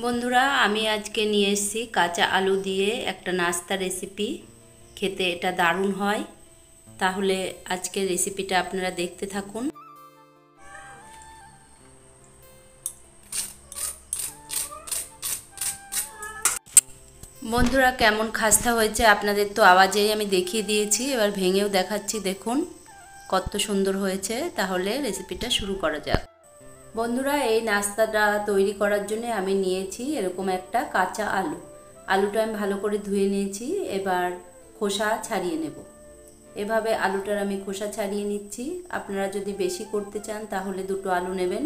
বন্ধুরা, আমি আজকে নিয়ে এসেছি কাঁচা আলু দিয়ে একটা নাস্তা রেসিপি। খেতে এটা দারুণ হয়। তাহলে আজকের রেসিপিটা আপনারা দেখতে থাকুন। বন্ধুরা, কেমন খাস্তা হয়েছে আপনাদের তো আওয়াজেই আমি দেখিয়ে দিয়েছি। এবার ভেঙেও দেখাচ্ছি, দেখুন কত সুন্দর হয়েছে। তাহলে রেসিপিটা শুরু করা যাক। বন্ধুরা, এই নাস্তাটা তৈরি করার জন্য আমি নিয়েছি এরকম একটা কাঁচা আলু। আলুটা আমি ভালো করে ধুয়ে নিয়েছি। এবার খোসা ছাড়িয়ে নেব। এভাবে আলুটার আমি খোসা ছাড়িয়ে নিচ্ছি। আপনারা যদি বেশি করতে চান তাহলে দুটো আলু নেবেন,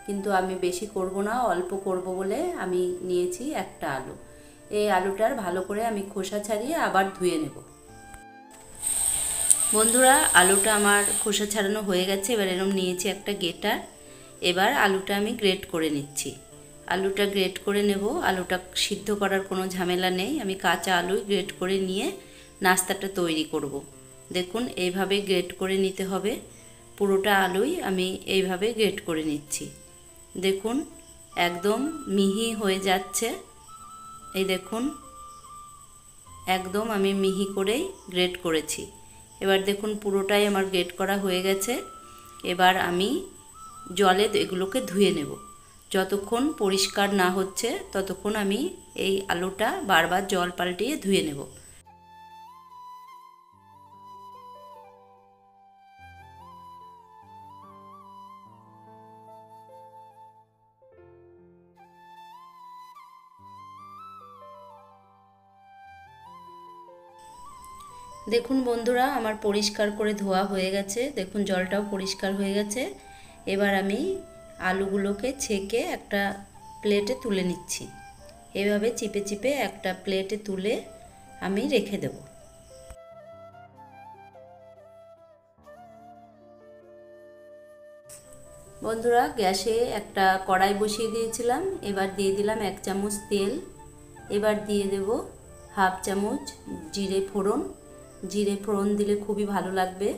কিন্তু আমি বেশি করব না, অল্প করব বলে আমি নিয়েছি একটা আলু। এই আলুটার ভালো করে আমি খোসা ছাড়িয়ে আবার ধুয়ে নেব। বন্ধুরা, আলুটা আমার খোসা ছাড়ানো হয়ে গেছে। এবার এরকম নিয়েছি একটা গ্রেটার। এবার আলুটা আমি গ্রেট করে নিচ্ছি। আলুটা গ্রেট করে নেব। আলুটা সিদ্ধ করার কোনো ঝামেলা নেই। আমি কাঁচা আলুই গ্রেট করে নিয়ে নাস্তাটা তৈরি করব। দেখুন, এইভাবে গ্রেট করে নিতে হবে। পুরোটা আলুই আমি এইভাবে গ্রেট করে নিচ্ছি। দেখুন, একদম মিহি হয়ে যাচ্ছে। এই দেখুন, একদম আমি মিহি করেই গ্রেট করেছি। এবার দেখুন, পুরোটাই আমার গ্রেট করা হয়ে গেছে। এবার আমি জলে এগুলোকে ধুয়ে নেব। যতক্ষণ পরিষ্কার না হচ্ছে ততক্ষণ আমি এই আলুটা বারবার জল পাল্টিয়ে ধুয়ে নেব। দেখুন বন্ধুরা, আমার পরিষ্কার করে ধোয়া হয়ে গেছে। দেখুন, জলটাও পরিষ্কার হয়ে গেছে। এবার আমি আলুগুলোকে ছেঁকে একটা প্লেটে তুলে নিচ্ছি। এভাবে চিপে চিপে একটা প্লেটে তুলে আমি রেখে দেব। বন্ধুরা, গ্যাসে একটা কড়াই বসিয়ে দিয়েছিলাম। এবার দিয়ে দিলাম 1 চামচ তেল। এবার দিয়ে দেব হাফ চামচ জিরে ফোড়ন। জিরে ফোড়ন দিলে খুবই ভালো লাগবে।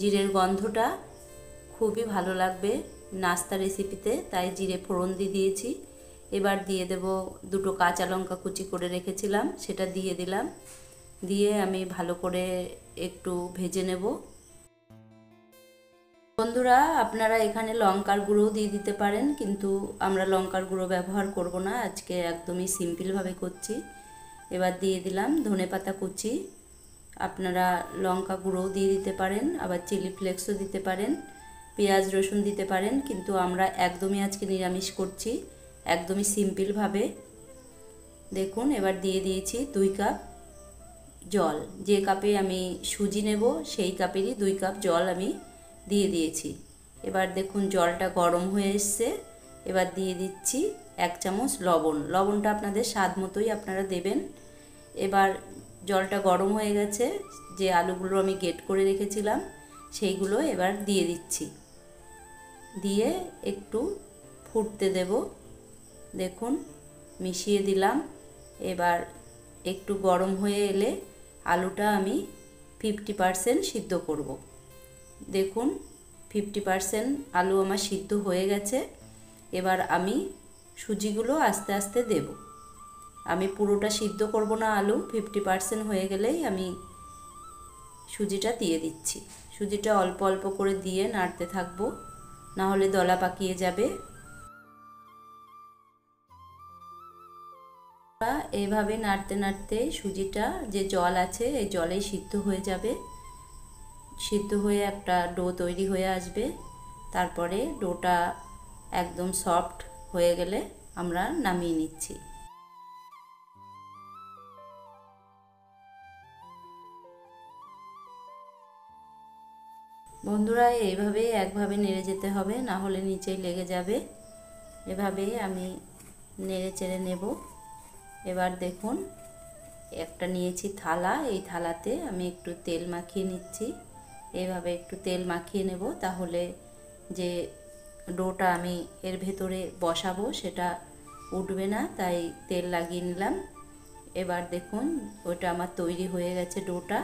জিরের গন্ধটা খুবই ভালো লাগবে নাস্তা রেসিপিতে, তাই জিরে ফোড়ন দিয়েছি। এবার দিয়ে দেব দুটো কাঁচা লঙ্কা কুচি করে রেখেছিলাম, সেটা দিয়ে দিলাম। দিয়ে আমি ভালো করে একটু ভেজে নেব। বন্ধুরা, আপনারা এখানে লঙ্কার গুঁড়োও দিয়ে দিতে পারেন, কিন্তু আমরা লঙ্কার গুঁড়ো ব্যবহার করব না, আজকে একদমই সিম্পলভাবে করছি। এবার দিয়ে দিলাম ধনেপাতা কুচি। আপনারা লঙ্কা গুঁড়োও দিয়ে দিতে পারেন, আবার চিলি ফ্লেক্সও দিতে পারেন, পেঁয়াজ রসুন দিতে পারেন, কিন্তু আমরা একদমই আজকে নিরামিষ করছি, একদমই সিম্পলভাবে। দেখুন, এবার দিয়ে দিয়েছি 2 কাপ জল। যে কাপে আমি সুজি নেব সেই কাপেরই 2 কাপ জল আমি দিয়ে দিয়েছি। এবার দেখুন, জলটা গরম হয়ে এসছে। এবার দিয়ে দিচ্ছি 1 চামচ লবণ। লবণটা আপনাদের স্বাদ মতোই আপনারা দেবেন। এবার জলটা গরম হয়ে গেছে। যে আলুগুলো আমি গ্রেট করে রেখেছিলাম সেইগুলো এবার দিয়ে দিচ্ছি। দিয়ে একটু ফুটতে দেব। দেখুন, মিশিয়ে দিলাম। এবার একটু গরম হয়ে এলে আলুটা আমি 50% সিদ্ধ করব। দেখুন, 50% আলু আমার সিদ্ধ হয়ে গেছে। এবার আমি সুজিগুলো আস্তে আস্তে দেব। আমি পুরোটা সিদ্ধ করব না, আলু 50% হয়ে গেলেই আমি সুজিটা দিয়ে দিচ্ছি। সুজিটা অল্প অল্প করে দিয়ে নাড়তে থাকবো, না হলে দলা পাকিয়ে যাবে। এইভাবে নাড়তে নাড়তে সুজিটা যে জল আছে এই জলেই সিদ্ধ হয়ে যাবে। সিদ্ধ হয়ে একটা ডো তৈরি হয়ে আসবে। তারপরে ডোটা একদম সফট হয়ে গেলে আমরা নামিয়ে নিচ্ছি। বন্ধুরা, এইভাবেই একভাবে নেড়ে যেতে হবে, না হলে নিচেই লেগে যাবে। এভাবেই আমি নেড়ে চেড়ে নেব। এবার দেখুন, একটা নিয়েছি থালা। এই থালাতে আমি একটু তেল মাখিয়ে নিচ্ছি। এইভাবে একটু তেল মাখিয়ে নেব, তাহলে যে ডোটা আমি এর ভেতরে বসাবো সেটা উঠবে না, তাই তেল লাগিয়ে নিলাম। এবার দেখুন, ওটা আমার তৈরি হয়ে গেছে ডোটা।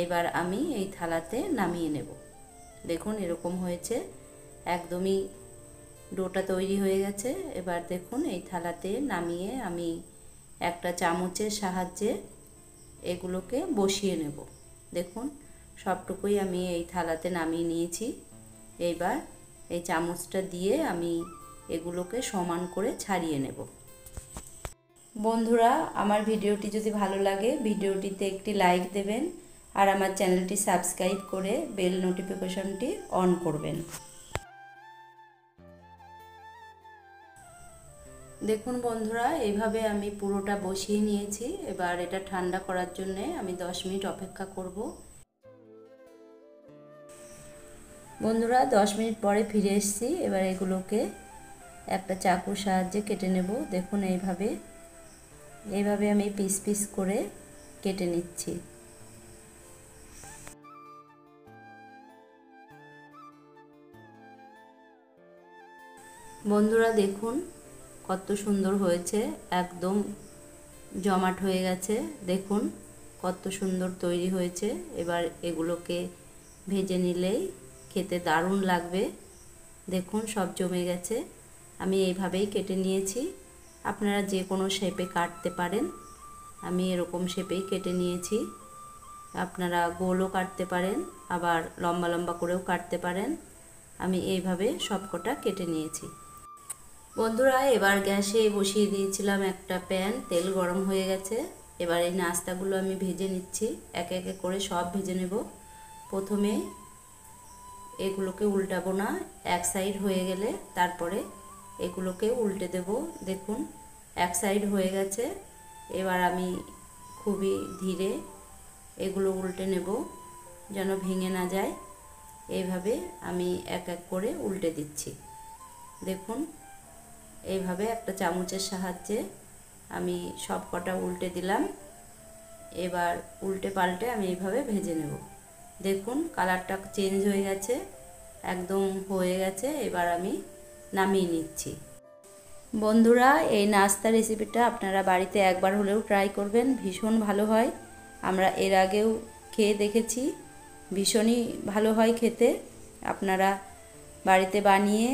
এবার আমি এই থালাতে নামিয়ে নেব। দেখুন, এরকম হয়েছে। একদমই ডোটা তৈরি হয়ে গেছে। এবার দেখুন এই থালাতে নামিয়ে আমি একটা চামচের সাহায্যে এগুলোকে বসিয়ে নেব। দেখুন সবটুকুই আমি এই থালাতে নামিয়ে নিয়েছি। এইবার এই চামচটা দিয়ে আমি এগুলোকে সমান করে ছাড়িয়ে নেব। বন্ধুরা, আমার ভিডিওটি যদি ভালো লাগে ভিডিওটিতে একটি লাইক দেবেন আর আমার চ্যানেলটি সাবস্ক্রাইব করে বেল নোটিফিকেশনটি অন করবেন। দেখুন বন্ধুরা, এইভাবে আমি পুরোটা বসিয়ে নিয়েছি। এবার এটা ঠান্ডা করার জন্যে আমি 10 মিনিট অপেক্ষা করব। বন্ধুরা 10 মিনিট পরে ফিরে এসেছি। এবার এগুলোকে একটা চাকুর সাহায্যে কেটে নেব। দেখুন এইভাবে আমি পিস পিস করে কেটে নিচ্ছি। বন্ধুরা দেখুন কত সুন্দর হয়েছে, একদম জমাট হয়ে গেছে। দেখুন কত সুন্দর তৈরি হয়েছে। এবার এগুলোকে ভেজে নিলেই খেতে দারুণ লাগবে। দেখুন সব জমে গেছে। আমি এইভাবেই কেটে নিয়েছি। আপনারা যে কোনো শেপে কাটতে পারেন। আমি এরকম শেপেই কেটে নিয়েছি। আপনারা গোলও কাটতে পারেন, আবার লম্বা লম্বা করেও কাটতে পারেন। আমি এইভাবে সবকটা কেটে নিয়েছি। বন্ধুরা এবার গ্যাসে বসিয়ে দিয়েছিলাম একটা প্যান, তেল গরম হয়ে গেছে। এবার এই নাস্তাগুলো আমি ভেজে নিচ্ছি, একে একে করে সব ভেজে নেব। প্রথমে এগুলোকে উল্টাবো না, এক সাইড হয়ে গেলে তারপরে এগুলোকে উল্টে দেব। দেখুন এক সাইড হয়ে গেছে। এবার আমি খুবই ধীরে এগুলো উল্টে নেব যেন ভেঙে না যায়। এইভাবে আমি এক এক করে উল্টে দিচ্ছি। দেখুন এইভাবে একটা চামচের সাহায্যে আমি সব কটা উল্টে দিলাম। এবার উল্টে পাল্টে আমি এইভাবে ভেজে নেব। দেখুন কালারটা চেঞ্জ হয়ে গেছে, একদম হয়ে গেছে। এবার আমি নামিয়ে নিচ্ছি। বন্ধুরা এই নাস্তা রেসিপিটা আপনারা বাড়িতে একবার হলেও ট্রাই করবেন, ভীষণ ভালো হয়। আমরা এর আগেও খেয়ে দেখেছি, ভীষণই ভালো হয় খেতে। আপনারা বাড়িতে বানিয়ে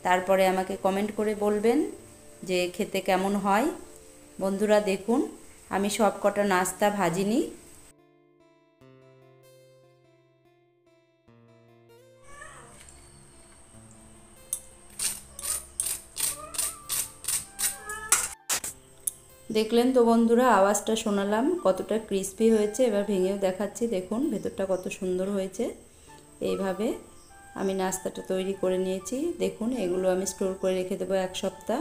তারপরে আমাকে কমেন্ট করে বলবেন যে খেতে কেমন হয়। বন্ধুরা দেখুন আমি সব কটা নাস্তা ভাজিনি। দেখলেন তো বন্ধুরা, আওয়াজটা শোনালাম কতটা ক্রিস্পি হয়েছে। এবার ভেঙেও দেখাচ্ছি। দেখুন ভেতরটা কত সুন্দর হয়েছে। এইভাবে আমি নাস্তাটা তৈরি করে নিয়েছি। দেখুন এগুলো আমি স্টোর করে রেখে দেবো 1 সপ্তাহ।